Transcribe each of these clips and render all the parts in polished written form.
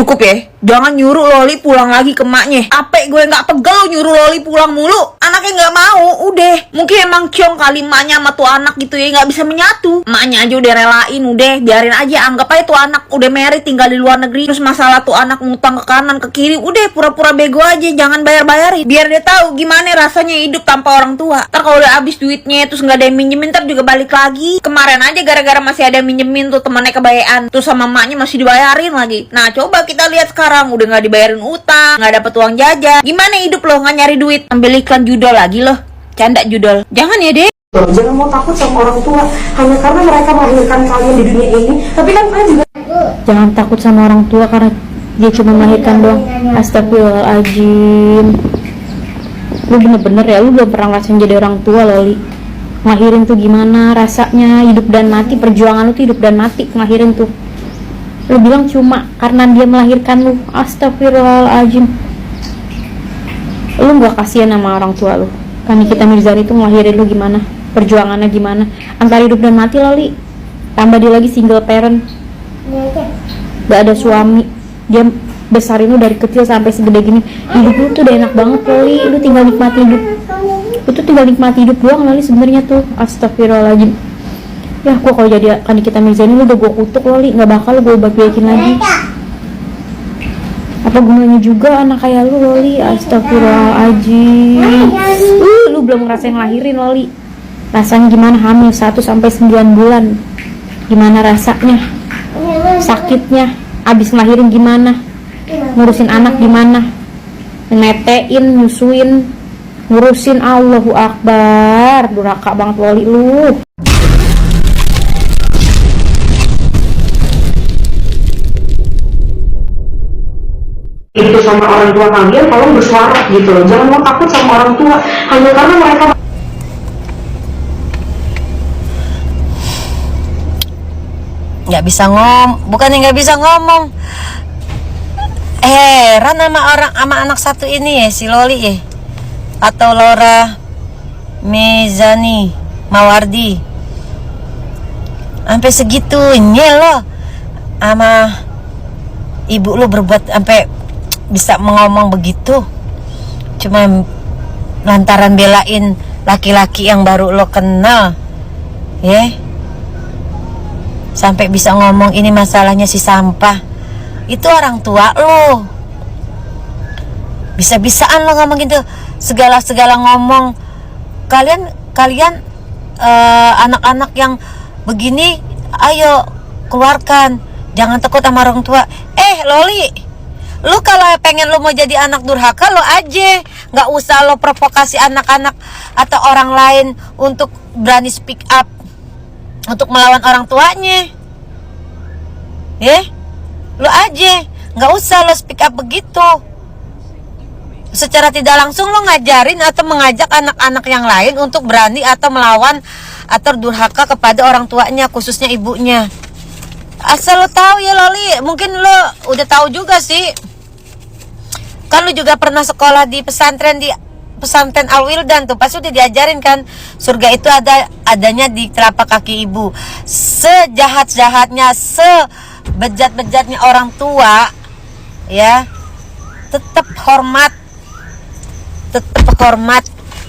Cukup ya, jangan nyuruh Loli pulang lagi ke emaknya. Ape gue nggak pegel lo nyuruh Loli pulang mulu. Anaknya nggak mau, udah. Mungkin emang ciong kali emaknya sama tuh anak gitu ya, nggak bisa menyatu. Emaknya aja udah relain, udah biarin aja. Anggap aja tuh anak udah married tinggal di luar negeri. Terus masalah tuh anak ngutang ke kanan ke kiri, udah pura-pura bego aja, jangan bayar-bayarin. Biar dia tahu gimana rasanya hidup tanpa orang tua. Ntar kalau udah habis duitnya terus nggak ada yang minjemin, ntar juga balik lagi. Kemarin aja gara-gara masih ada yang minjemin tuh temannya kebayaan, terus sama emaknya masih dibayarin lagi. Nah coba kita lihat sekarang udah nggak dibayarin utang, nggak dapet uang jajan. Gimana hidup lo nggak nyari duit? Ambil iklan judol lagi loh, canda judol. Jangan ya deh. Jangan mau takut sama orang tua hanya karena mereka melahirkan kalian di dunia ini. Tapi kan kalian juga jangan takut sama orang tua karena dia cuma melahirkan doang. Astagfirullahaladzim. Lu bener-bener ya, lu belum pernah ngerasain jadi orang tua, Loli. Ngelahirin tuh gimana rasanya, hidup dan mati. Perjuangan lu tuh hidup dan mati ngelahirin tuh. Lu bilang cuma karena dia melahirkan lu. Astagfirullahaladzim. Lu gak kasihan sama orang tua lu. Kan Nikita Mirzani tuh ngelahirin lu gimana, perjuangannya gimana, antara hidup dan mati, Loli. Tambah dia lagi single parent, gak ada suami, dia besarin lu dari kecil sampai segede gini. Hidup lu tuh udah enak banget, Loli. Lu tinggal nikmati hidup. Lu tuh tinggal nikmati hidup doang, Loli, sebenarnya tuh. Astagfirullahaladzim. Ya, gua kalau jadi kan Nikita Mirzani lu udah gua kutuk, Loli. Gak bakal lu gua baikin lagi. Apa gunanya juga anak kayak lu, Loli? Astagfirullahaladzim. Lu belum ngerasain ngelahirin, Loli. Rasanya gimana hamil 1 sampai 9 bulan? Gimana rasanya? Sakitnya? Abis ngelahirin gimana? Ngurusin anak gimana? Netein, nyusuin, ngurusin. Allahu Akbar. Durhaka banget, Loli, lu. itu sama orang tua kalian, tolong bersuara gitu loh. Jangan mau takut sama orang tua hanya karena mereka nggak bisa bukannya nggak bisa ngomong, heran sama anak satu ini ya, si Loli ya, atau Laura Mezani Mawardi, sampai segitunya loh sama ibu lu berbuat sampai bisa ngomong begitu, cuma lantaran belain laki-laki yang baru lo kenal ya, sampai bisa ngomong ini masalahnya si sampah. Itu orang tua lo, bisa-bisaan lo ngomong gitu, segala ngomong. Kalian anak-anak yang begini, ayo keluarkan, jangan takut sama orang tua. Loli, lu kalau pengen lu mau jadi anak durhaka, lo aja, nggak usah lo provokasi anak-anak atau orang lain untuk berani speak up untuk melawan orang tuanya. Lo aja, nggak usah lo speak up begitu. Secara tidak langsung lo ngajarin atau mengajak anak-anak yang lain untuk berani atau melawan atau durhaka kepada orang tuanya, khususnya ibunya. Asal lo tahu ya, Loli, mungkin lo udah tahu juga sih. Kan lu juga pernah sekolah di pesantren Al Wildan tuh, pasti udah diajarin kan, surga itu adanya di telapak kaki ibu. Sejahat-jahatnya, sebejat-bejatnya orang tua ya, tetap hormat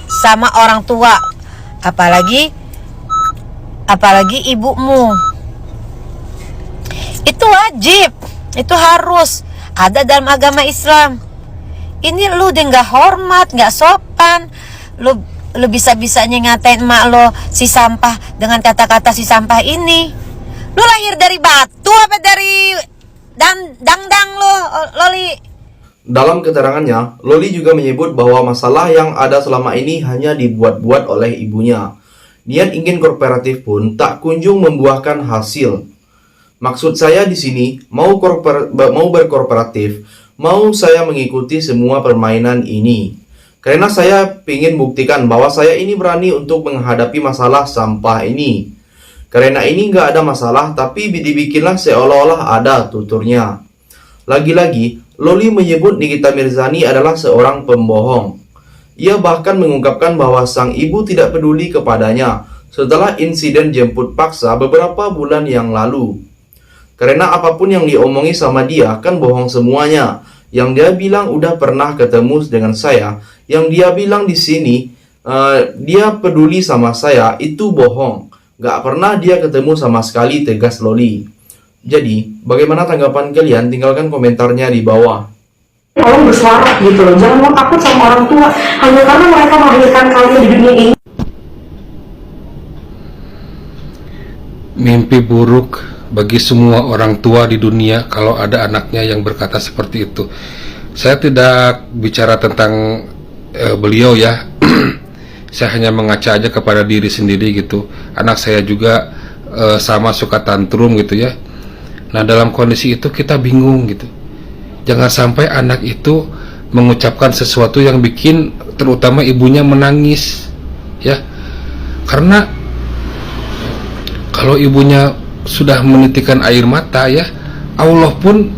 sama orang tua, apalagi ibumu. Itu wajib, itu harus ada dalam agama Islam. Ini lu udah nggak hormat, nggak sopan. Lu bisa-bisanya ngatain emak lo si sampah dengan kata-kata si sampah ini. Lu lahir dari batu apa dari dangdang lo, Loli? Dalam keterangannya, Loli juga menyebut bahwa masalah yang ada selama ini hanya dibuat-buat oleh ibunya. Niat ingin kooperatif pun tak kunjung membuahkan hasil. Maksud saya di sini, mau berkooperatif, mau saya mengikuti semua permainan ini. Karena saya ingin buktikan bahwa saya ini berani untuk menghadapi masalah sampah ini. Karena ini nggak ada masalah, tapi dibikinlah seolah-olah ada, tuturnya. Lagi-lagi, Loli menyebut Nikita Mirzani adalah seorang pembohong. Ia bahkan mengungkapkan bahwa sang ibu tidak peduli kepadanya setelah insiden jemput paksa beberapa bulan yang lalu. Karena apapun yang diomongi sama dia kan bohong semuanya. Yang dia bilang udah pernah ketemu dengan saya, yang dia bilang di sini dia peduli sama saya, itu bohong. Gak pernah dia ketemu sama sekali, tegas Loli. Jadi, bagaimana tanggapan kalian? Tinggalkan komentarnya di bawah. Tolong bersuara gitu loh, jangan mau takut sama orang tua hanya karena mereka melahirkan kalian di dunia ini. Mimpi buruk bagi semua orang tua di dunia kalau ada anaknya yang berkata seperti itu. Saya tidak bicara tentang beliau ya. Saya hanya mengaca aja kepada diri sendiri gitu. Anak saya juga sama suka tantrum gitu ya. Nah, dalam kondisi itu kita bingung gitu. Jangan sampai anak itu mengucapkan sesuatu yang bikin terutama ibunya menangis ya. Karena kalau ibunya sudah menitikkan air mata ya, Allah pun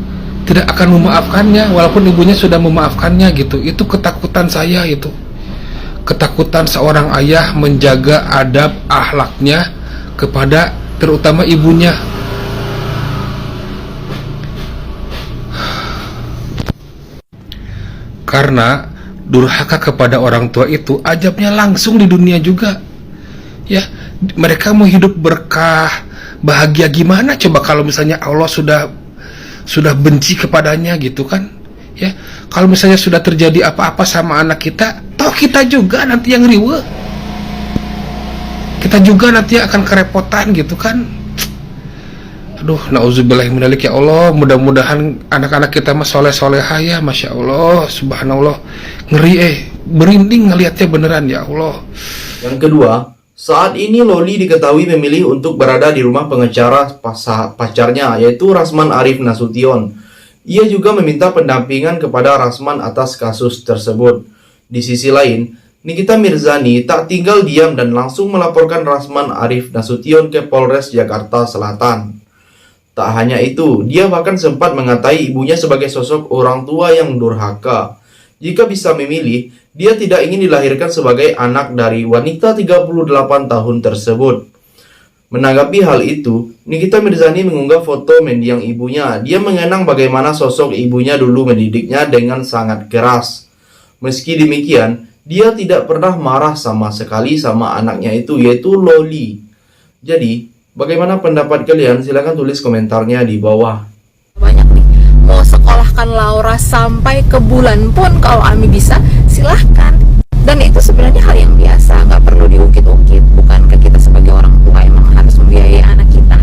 tidak akan memaafkannya walaupun ibunya sudah memaafkannya gitu. Itu ketakutan saya itu. Ketakutan seorang ayah menjaga adab akhlaknya kepada terutama ibunya. Karena durhaka kepada orang tua itu ajabnya langsung di dunia juga. Ya, mereka mau hidup berkah, bahagia gimana coba kalau misalnya Allah sudah benci kepadanya gitu kan? Ya, kalau misalnya sudah terjadi apa-apa sama anak kita, toh kita juga nanti yang riweuh. Kita juga nanti akan kerepotan gitu kan? Aduh, nauzubillahimindzalik ya Allah. Mudah-mudahan anak-anak kita mah soleh-solehah ya, masya Allah, subhanallah. Ngeri berinding ngelihatnya beneran ya Allah. Yang kedua, saat ini Loli diketahui memilih untuk berada di rumah pengacara pacarnya, yaitu Rasman Arif Nasution. Ia juga meminta pendampingan kepada Rasman atas kasus tersebut. Di sisi lain, Nikita Mirzani tak tinggal diam dan langsung melaporkan Rasman Arif Nasution ke Polres Jakarta Selatan. Tak hanya itu, dia bahkan sempat mengatai ibunya sebagai sosok orang tua yang durhaka. Jika bisa memilih, dia tidak ingin dilahirkan sebagai anak dari wanita 38 tahun tersebut. Menanggapi hal itu, Nikita Mirzani mengunggah foto mendiang ibunya. Dia mengenang bagaimana sosok ibunya dulu mendidiknya dengan sangat keras. Meski demikian, dia tidak pernah marah sama sekali sama anaknya itu, yaitu Loli. Jadi, bagaimana pendapat kalian? Silahkan tulis komentarnya di bawah. Banyak nih, mau sekolahkan Laura sampai ke bulan pun kalau Ami bisa, silahkan. Dan itu sebenarnya hal yang biasa, nggak perlu diungkit-ungkit. Bukankah kita sebagai orang tua emang harus membiayai anak kita?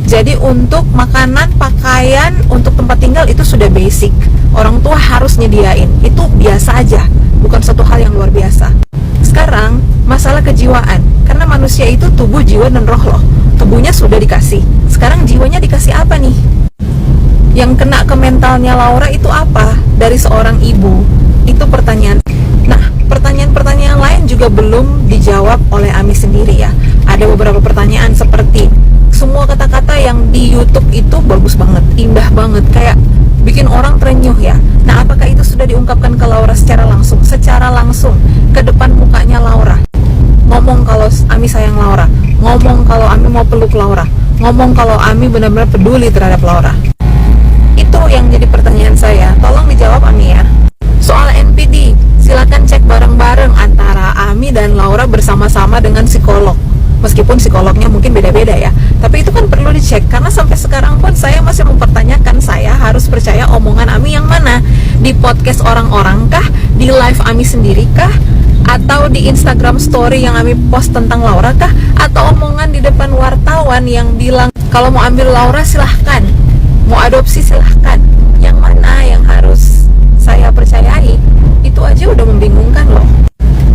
Jadi untuk makanan, pakaian, untuk tempat tinggal itu sudah basic. Orang tua harus nyediain, itu biasa aja, bukan suatu hal yang luar biasa. Sekarang, masalah kejiwaan, karena manusia itu tubuh, jiwa, dan roh loh. Tubuhnya sudah dikasih, sekarang jiwanya dikasih apa nih? Yang kena ke mentalnya Laura itu apa? Dari seorang ibu, itu pertanyaan. Nah, pertanyaan-pertanyaan lain juga belum dijawab oleh Ami sendiri ya. Ada beberapa pertanyaan seperti, semua kata-kata yang di YouTube itu bagus banget, indah banget, kayak bikin orang terenyuh ya. Nah, apakah itu sudah diungkapkan ke Laura secara langsung? Secara langsung, ke depan mukanya Laura. Ngomong kalau Ami sayang Laura, ngomong kalau Ami mau peluk Laura, ngomong kalau Ami benar-benar peduli terhadap Laura. Itu yang jadi pertanyaan saya, tolong dijawab Ami ya. Soal NPD, silakan cek bareng-bareng antara Ami dan Laura bersama-sama dengan psikolog. Meskipun psikolognya mungkin beda-beda ya, tapi itu kan perlu dicek. Karena sampai sekarang pun saya masih mempertanyakan, saya harus percaya omongan Ami yang mana? Di podcast orang-orang kah? Di live Ami sendiri kah? Atau di Instagram story yang Ami post tentang Laura kah? Atau omongan di depan wartawan yang bilang kalau mau ambil Laura silahkan, mau adopsi silahkan. Yang mana yang harus saya percayai? Itu aja udah membingungkan loh.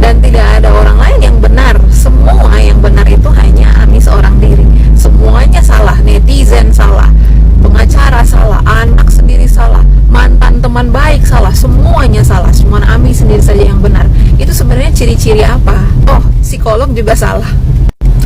Dan tidak ada orang lain yang benar. Semua yang benar itu hanya Ami seorang diri. Semuanya salah, netizen salah, pengacara salah, anak sendiri salah, mantan teman baik salah, semuanya salah. Cuma Ami sendiri saja yang benar. Itu sebenarnya ciri-ciri apa? Oh, psikolog juga salah.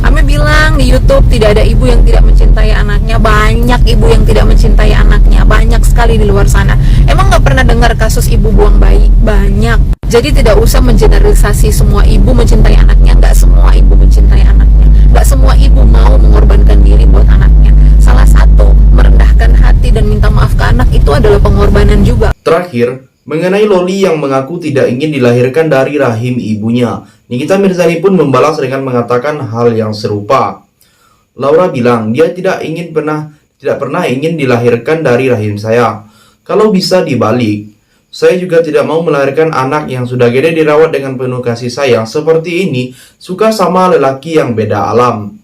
Ami bilang di YouTube tidak ada ibu yang tidak mencintai anaknya. Banyak ibu yang tidak mencintai anaknya, banyak sekali di luar sana. Emang gak pernah dengar kasus ibu buang bayi? Banyak. Jadi tidak usah mengeneralisasi semua ibu mencintai anaknya. Gak semua ibu mencintai anaknya, gak semua ibu mau mengorbankan diri buat anaknya. salah satu merendahkan hati dan minta maaf ke anak itu adalah pengorbanan juga. Terakhir, mengenai Loli yang mengaku tidak ingin dilahirkan dari rahim ibunya, Nikita Mirzani pun membalas dengan mengatakan hal yang serupa. Laura bilang dia tidak pernah ingin dilahirkan dari rahim saya. Kalau bisa dibalik, saya juga tidak mau melahirkan anak yang sudah gede dirawat dengan penuh kasih sayang seperti ini, suka sama lelaki yang beda alam.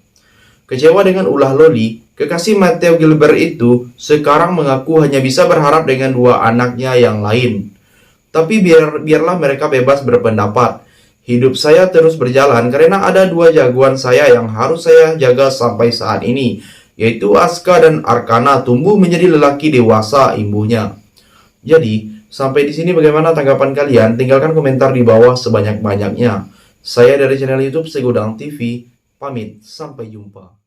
Kecewa dengan ulah Loli, kekasih Matteo Gilbert itu sekarang mengaku hanya bisa berharap dengan 2 anaknya yang lain. Tapi biarlah mereka bebas berpendapat. Hidup saya terus berjalan karena ada 2 jagoan saya yang harus saya jaga sampai saat ini, yaitu Aska dan Arkana tumbuh menjadi lelaki dewasa imbuhnya. Jadi, sampai di sini bagaimana tanggapan kalian? Tinggalkan komentar di bawah sebanyak-banyaknya. Saya dari channel YouTube Segudang TV, pamit, sampai jumpa.